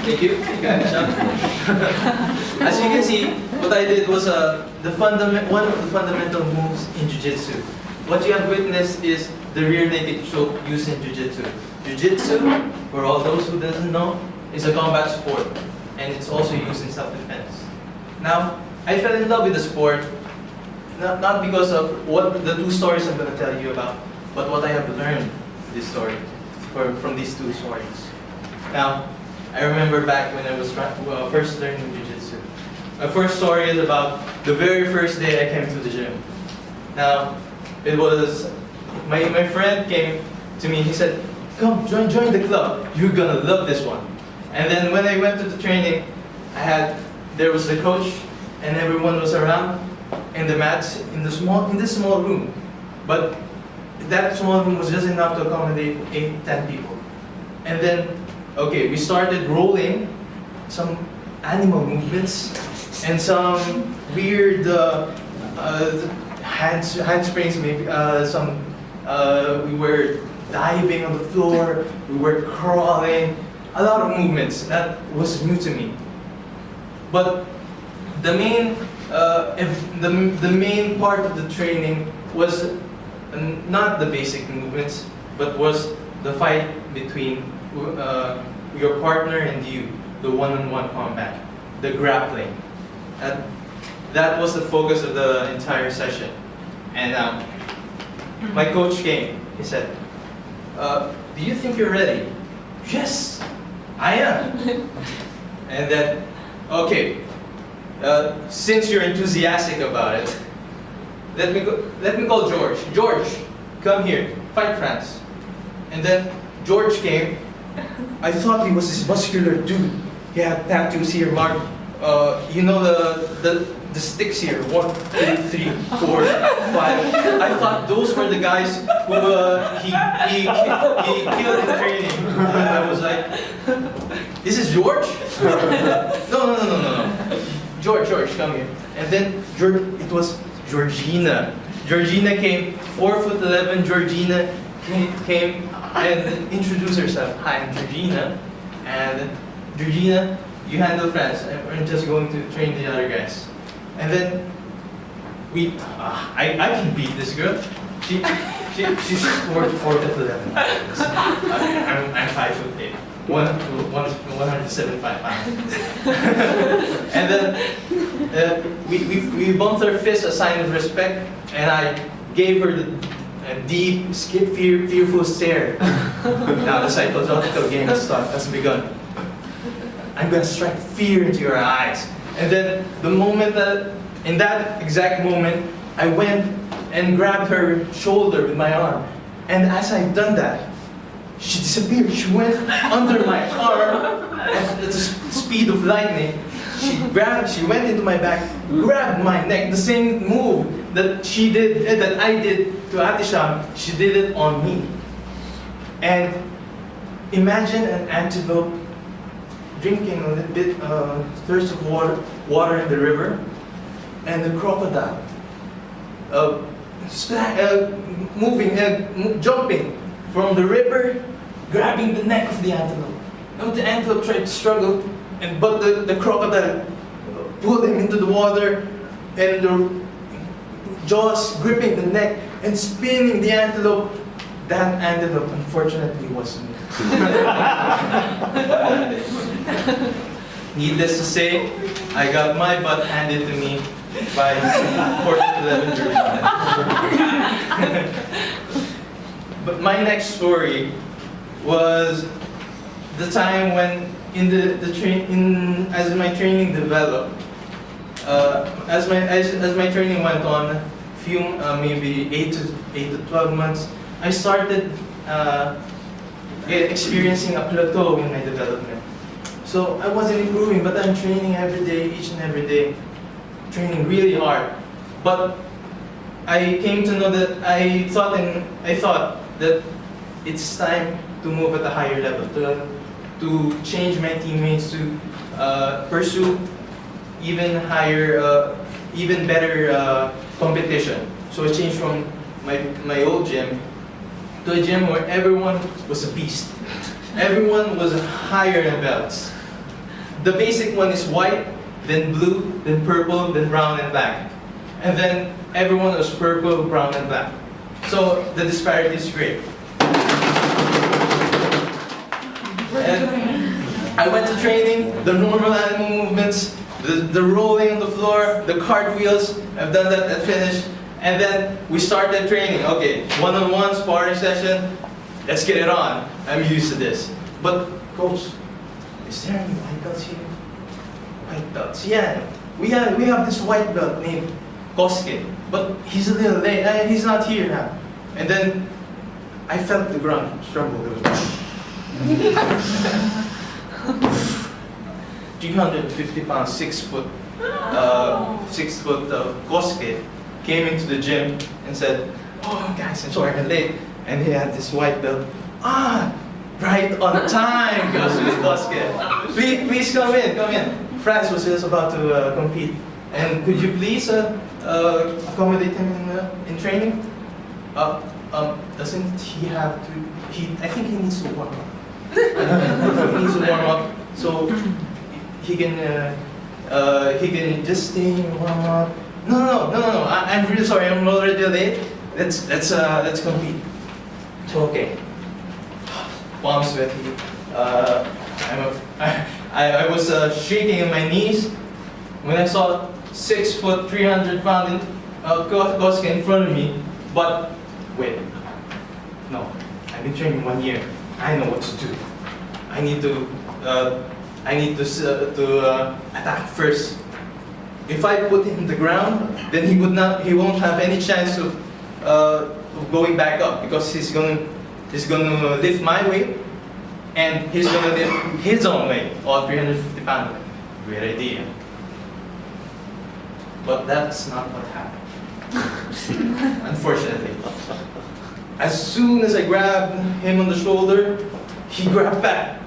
Thank you. As you can see, what I did was one of the fundamental moves in Jiu-Jitsu. What you have witnessed is the rear naked choke used in Jiu-Jitsu. Jiu-Jitsu, for all those who doesn't know, is a combat sport, and it's also used in self-defense. Now, I fell in love with the sport, not because of what the two stories I'm going to tell you about, but what I have learned from these two stories. Now, I remember back when I was first learning Jiu-Jitsu. My first story is about the very first day I came to the gym. Now, it was, my friend came to me, he said, "Come, join the club. You're gonna love this one." And then when I went to the training, there was the coach, and everyone was around in the mats in this small room. But that small room was just enough to accommodate 8-10 people. And then, okay, we started rolling some animal movements and some weird handsprings, maybe we were diving on the floor, we were crawling, a lot of movements. That was new to me. But the main part of the training was not the basic movements, but was the fight between your partner and you, the one-on-one combat, the grappling. That was the focus of the entire session. And my coach came. He said, "Do you think you're ready?" "Yes, I am." And then, okay, since you're enthusiastic about it, let me call George. George, come here, fight Franz. And then George came. I thought he was this muscular dude. He had tattoos here, Mark. You know the sticks here, 1, 2, 3, 4, 5. I thought those were the guys who he killed in training. I was like, "This is George?" No. George, come here. And then it was Georgina. Georgina came, 4'11". Georgina came and introduced herself. "Hi, I'm Georgina. And Georgina, you handle Franz. I'm just going to train the other guys." And then I can beat this girl. She's 4'11". I'm 5'8". 175 pounds. And then we bumped our fists, a sign of respect, and I gave her a deep, fearful stare. Now the psychological game has begun. I'm gonna strike fear into your eyes. And then in that exact moment, I went and grabbed her shoulder with my arm. And as I've done that, she disappeared. She went under my arm at the speed of lightning. She went into my back, grabbed my neck. The same move that I did to Atisham, she did it on me. And imagine an antelope drinking a little bit thirst of water in the river, and the crocodile jumping from the river, grabbing the neck of the antelope. Now the antelope tried to struggle, but the crocodile pulled him into the water, and the jaws gripping the neck and spinning the antelope. That antelope, unfortunately, was me. Needless to say, I got my butt handed to me by 4'11". But my next story was the time when as my training developed, as my training went on, maybe 8 to 12 months, I started experiencing a plateau in my development. So I wasn't improving, but I'm training every day, each and every day, training really hard. But I came to know that I thought that it's time to move at a higher level, to change my teammates, to pursue even higher, even better competition. So I changed from my old gym to a gym where everyone was a beast. Everyone was higher in belts. the basic one is white, then blue, then purple, then brown and black. And then everyone was purple, brown, and black. So the disparity is great. And I went to training, the normal animal movements, the rolling on the floor, the cartwheels, I've done that and finished. And then we started training. Okay, one-on-one sparring session, let's get it on. I'm used to this. But coach, is there any white belts here? White belts, yeah. We have this white belt named Kosuke, but he's a little late, he's not here now. And then I felt the ground tremble. It was 350 pounds, 6 foot Kosuke came into the gym and said, "Oh guys, I'm sorry I'm late." And he had this white belt. Right on time, Kosuke. Please come in, come in. Franz was just about to compete. And could you please accommodate him in training? Doesn't he have to? I think he needs to warm up. He needs to warm up so he can just stay and warm up. No. I'm really sorry. I'm already late. Let's compete. So okay. Palms sweaty. I was shaking in my knees when I saw 6 foot 300 pound Kosuke in front of me. But wait, no, I've been training 1 year. I know what to do. I need to attack first. If I put him on the ground, then he won't have any chance of going back up because he's gonna lift my weight and he's gonna lift his own weight, or 350 pound weight. Great idea. But that's not what happened. Unfortunately. As soon as I grabbed him on the shoulder, he grabbed back.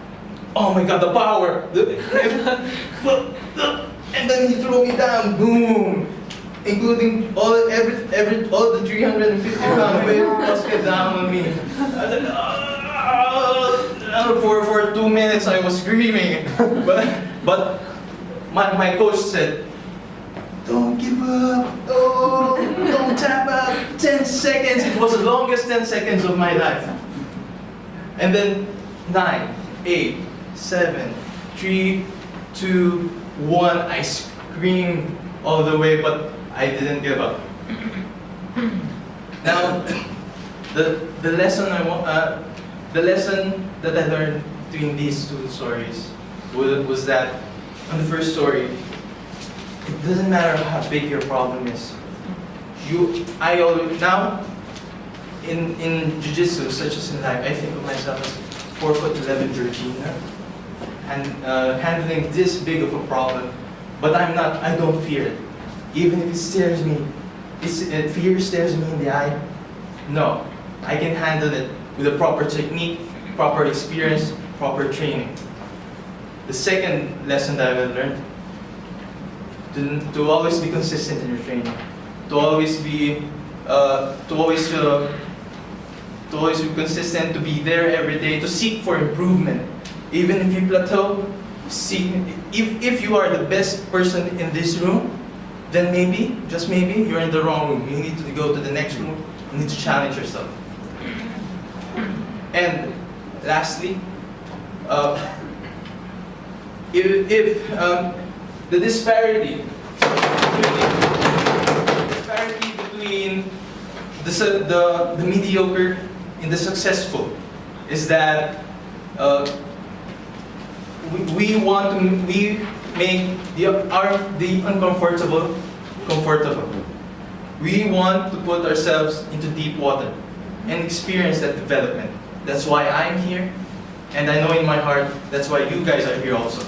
Oh my god, the power! And then he threw me down, boom! Including all the 350 pound weight must get down on me. I said, for 2 minutes I was screaming. But my coach said, "Don't give up, don't tap out, 10 seconds." It was the longest 10 seconds of my life. And then 9, 8, 7, 3, 2, 1, I screamed all the way, but I didn't give up. Now, the lesson that I learned between these two stories was that on the first story, it doesn't matter how big your problem is. Now, in jiu-jitsu, such as in life, I think of myself as 4'11" Georgina, and handling this big of a problem. But I don't fear it. Even if fear stares me in the eye, no, I can handle it with a proper technique, proper experience, proper training. The second lesson that I learned, to always be consistent in your training, to always be consistent, to be there every day, to seek for improvement. Even if you plateau, if you are the best person in this room, then maybe, just maybe, you're in the wrong room. You need to go to the next room. You need to challenge yourself. And lastly, the disparity between the mediocre and the successful is that we make the uncomfortable comfortable. We want to put ourselves into deep water and experience that development. That's why I'm here, and I know in my heart that's why you guys are here also.